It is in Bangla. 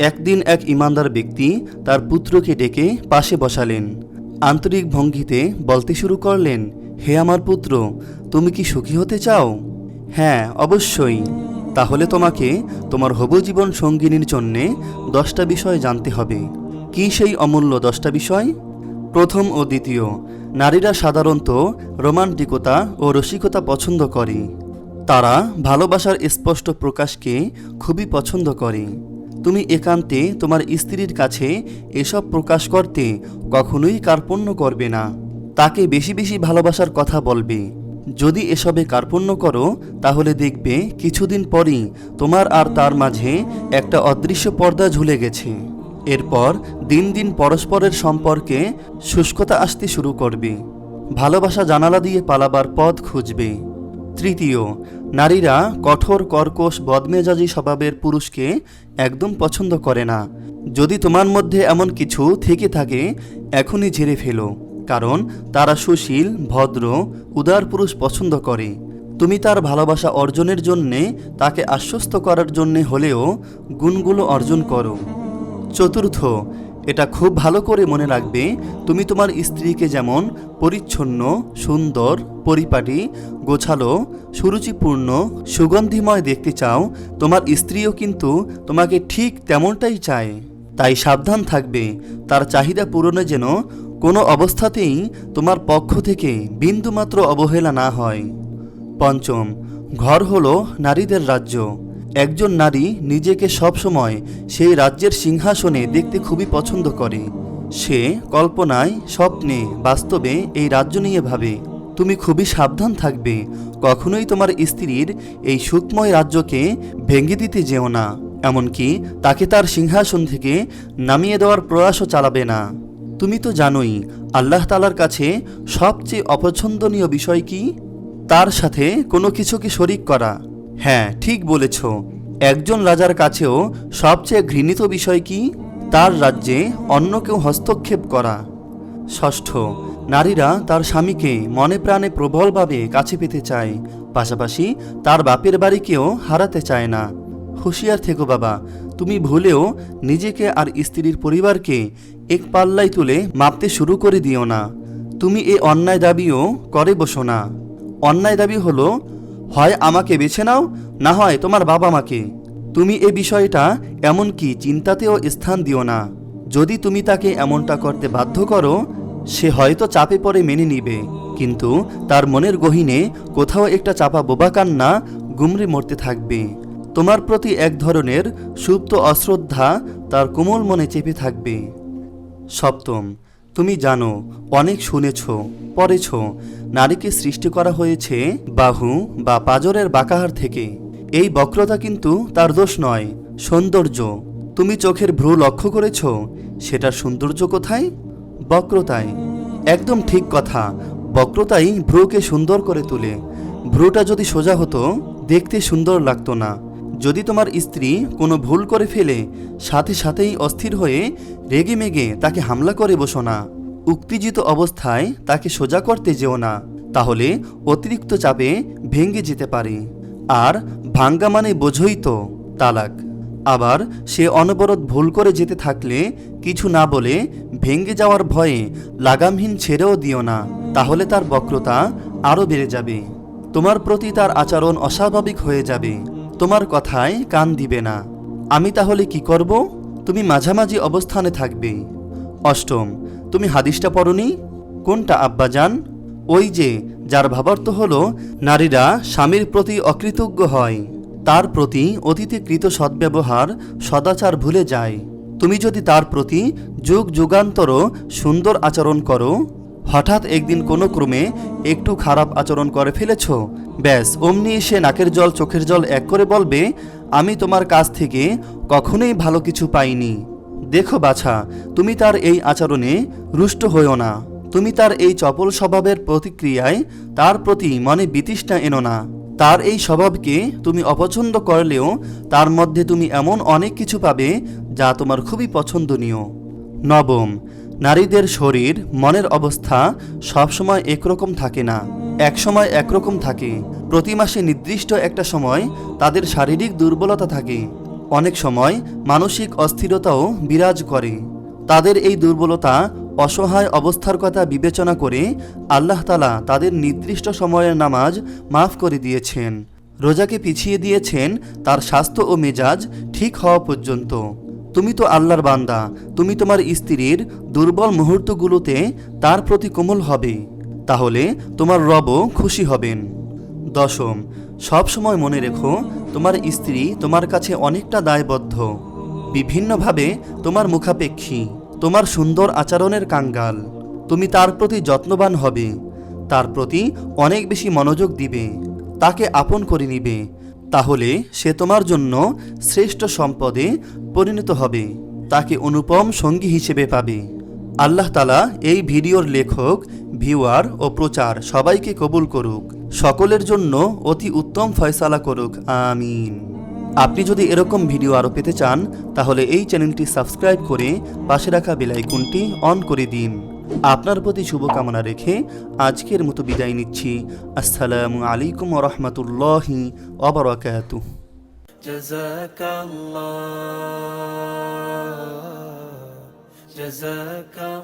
একদিন এক ইমানদার ব্যক্তি তার পুত্রকে ডেকে পাশে বসালেন। আন্তরিক ভঙ্গিতে বলতে শুরু করলেন, হে আমার পুত্র, তুমি কি সুখী হতে চাও? হ্যাঁ, অবশ্যই। তাহলে তোমাকে তোমার হবু জীবন সঙ্গিনীর জন্যে 10টা বিষয় জানতে হবে। কি সেই অমূল্য 10টা বিষয়? প্রথম ও দ্বিতীয়, নারীরা সাধারণত রোমান্টিকতা ও রসিকতা পছন্দ করে। তারা ভালোবাসার স্পষ্ট প্রকাশকে খুবই পছন্দ করে। তুমি একান্তে তোমার স্ত্রীর কাছে এসব প্রকাশ করতে কখনোই কার্পণ্য করবে না। তাকে বেশি বেশি ভালোবাসার কথা বলবে। যদি এসবে কার্পণ্য করো তাহলে দেখবে কিছুদিন পরই তোমার আর তার মাঝে একটা অদৃশ্য পর্দা ঝুলে গেছে। এরপর দিন দিন পরস্পরের সম্পর্কে শুষ্কতা আসতে শুরু করবে। ভালোবাসা জানালা দিয়ে পালাবার পথ খুঁজবে। তৃতীয়, নারীরা কঠোর কর্কশ বদমেজাজি স্বভাবের পুরুষকে একদম পছন্দ করে না। যদি তোমার মধ্যে এমন কিছু থেকে থাকে এখনই ঝেড়ে ফেলো, কারণ তারা সুশীল, ভদ্র, উদার পুরুষ পছন্দ করে। তুমি তার ভালোবাসা অর্জনের জন্যে তাকে আশ্বস্ত করার জন্যে হলেও গুণগুলো অর্জন করো। চতুর্থ, এটা খুব ভালো করে মনে রাখবে, তুমি তোমার স্ত্রীকে যেমন পরিচ্ছন্ন, সুন্দর, পরিপাটি, গোছালো, সুরুচিপূর্ণ, সুগন্ধিময় দেখতে চাও, তোমার স্ত্রীও কিন্তু তোমাকে ঠিক তেমনটাই চায়। তাই সাবধান থাকবে তার চাহিদা পূরণে যেন কোনো অবস্থাতেই তোমার পক্ষ থেকে বিন্দুমাত্র অবহেলা না হয়। পঞ্চম, ঘর হলো নারীদের রাজ্য। একজন নারী নিজেকে সবসময় সেই রাজ্যের সিংহাসনে দেখতে খুবই পছন্দ করে। সে কল্পনায়, স্বপ্নে, বাস্তবে এই রাজ্য নিয়ে ভাবে। তুমি খুবই সাবধান থাকবে, কখনোই তোমার স্ত্রীর এই সুখময় রাজ্যকে ভেঙে দিতে যেও না। এমনকি তাকে তার সিংহাসন থেকে নামিয়ে দেওয়ার প্রয়াসও চালাবে না। তুমি তো জানোই আল্লাহ তাআলার কাছে সবচেয়ে অপছন্দনীয় বিষয় কি? তার সাথে কোনো কিছুকে শরিক করা। হ্যাঁ, ঠিক বলেছ। একজন রাজার কাছেও সবচেয়ে ঘৃণিত বিষয় কি? তার রাজ্যে অন্য কেউ হস্তক্ষেপ করা। ষষ্ঠ, নারীরা তার স্বামীকে মনে প্রাণে প্রবলভাবে কাছে পেতে চায়, পাশাপাশি তার বাপের বাড়িকেও হারাতে চায় না। হুঁশিয়ার থেকো বাবা, তুমি ভুলেও নিজেকে আর স্ত্রীর পরিবারকে এক পাল্লায় তুলে মাপতে শুরু করে দিও না। তুমি এ অন্যায় দাবিও করে বসো না। অন্যায় দাবি হলো, হয় আমাকে বেছে নাও, না হয় তোমার বাবা মাকে। তুমি এ বিষয়টা এমনকি চিন্তাতেও স্থান দিও না। যদি তুমি তাকে এমনটা করতে বাধ্য করো, সে হয়তো চাপে পড়ে মেনে নিবে, কিন্তু তার মনের গহীনে কোথাও একটা চাপা বোবা কান্না গুমরে মরতে থাকবে। তোমার প্রতি এক ধরনের সুপ্ত অশ্রদ্ধা তার কোমল মনে চেপে থাকবে। সপ্তম, তুমি জানো, অনেক শুনেছ, পড়েছ, নারীকে সৃষ্টি করা হয়েছে বাহু বা পাঁজরের বাঁকাহার থেকে। এই বক্রতা কিন্তু তার দোষ নয়, সৌন্দর্য। তুমি চোখের ভ্রু লক্ষ্য করেছ, সেটার সৌন্দর্য কোথায়? বক্রতায়। একদম ঠিক কথা, বক্রতাই ভ্রুকে সুন্দর করে তোলে। ভ্রুটা যদি সোজা হতো, দেখতে সুন্দর লাগতো না। যদি তোমার স্ত্রী কোনো ভুল করে ফেলে, সাথে সাথেই অস্থির হয়ে রেগে মেগে তাকে হামলা করে বসো না। উত্তেজিত অবস্থায় তাকে সোজা করতে যেও না, তাহলে অতিরিক্ত চাপে ভেঙে যেতে পারে। আর ভাঙ্গা মানে বোঝই তো, তালাক। আবার সে অনবরত ভুল করে যেতে থাকলে কিছু না বলে ভেঙে যাওয়ার ভয়ে লাগামহীন ছেড়েও দিও না, তাহলে তার বক্রতা আরও বেড়ে যাবে। তোমার প্রতি তার আচরণ অস্বাভাবিক হয়ে যাবে, তোমার কথায় কান দিবে না। আমি তাহলে কি করব? তুমি মাঝামাঝি অবস্থানে থাকবে। অষ্টম, তুমি হাদিসটা পড়নি? কোনটা আব্বাজান? ওই যে যার ভাবার্থ হলো নারীরা স্বামীর প্রতি অকৃতজ্ঞ হয়, তার প্রতি অতীতে কৃত সদ্ব্যবহার, সদাচার ভুলে যায়। তুমি যদি তার প্রতি যুগ যুগান্তর সুন্দর আচরণ করো, হঠাৎ একদিন কোনো ক্রমে একটু খারাপ আচরণ করে ফেলেছ, ব্যাস অমনি এসে নাকের জল চোখের জল এক করে বলবে, আমি তোমার কাছ থেকে কখনোই ভালো কিছু পাইনি। দেখো বাছা, তুমি তার এই আচরণে রুষ্ট হইও না। তুমি তার এই চপল স্বভাবের প্রতিক্রিয়ায় তার প্রতি মনে বিতৃষ্ণা এনো না। তার এই স্বভাবকে তুমি অপছন্দ করলেও তার মধ্যে তুমি এমন অনেক কিছু পাবে যা তোমার খুবই পছন্দনীয়। নবম, নারীদের শরীর মনের অবস্থা সবসময় একরকম থাকে না, একসময় একরকম থাকে। প্রতি মাসে নির্দিষ্ট একটা সময় তাদের শারীরিক দুর্বলতা থাকে। অনেক সময় মানসিক অস্থিরতাও বিরাজ করে। তাদের এই দুর্বলতা, অসহায় অবস্থার কথা বিবেচনা করে আল্লাহ তাআলা তাদের নির্দিষ্ট সময়ের নামাজ মাফ করে দিয়েছেন। রোজাকে পিছিয়ে দিয়েছেন তার স্বাস্থ্য ও মেজাজ ঠিক হওয়া পর্যন্ত। তুমি তো আল্লাহর বান্দা, তুমি তোমার স্ত্রীর দুর্বল মুহূর্তগুলোতে তার প্রতি কোমল হবে, তাহলে তোমার রবও খুশি হবেন। দশম, সব সময় মনে রেখো তোমার স্ত্রী তোমার কাছে অনেকটা দায়বদ্ধ, বিভিন্নভাবে তোমার মুখাপেক্ষী, তোমার সুন্দর আচরণের কাঙ্গাল। তুমি তার প্রতি যত্নবান হবে, তার প্রতি অনেক বেশি মনোযোগ দিবে, তাকে আপন করে নিবে, তাহলে সে তোমার জন্য শ্রেষ্ঠ সম্পদে পরিণত হবে, তাকে অনুপম সঙ্গী হিসেবে পাবে। আল্লাহ তাআলা এই ভিডিওর লেখক, ভিউয়ার ও প্রচার সবাইকে কবুল করুক, সকলের জন্য অতি উত্তম ফয়সালা করুক, আমিন। আপনি যদি এরকম ভিডিও আরও পেতে চান তাহলে এই চ্যানেলটি সাবস্ক্রাইব করে পাশে রাখা বেল আইকনটি অন করে দিন। আপনার প্রতি শুভকামনা রেখে আজকের মতো বিদায় নিচ্ছি। আসসালামু আলাইকুম ওয়া রাহমাতুল্লাহি ওয়া বারাকাতুহু। জাযাকাল্লাহ জাযাকাল্লাহ।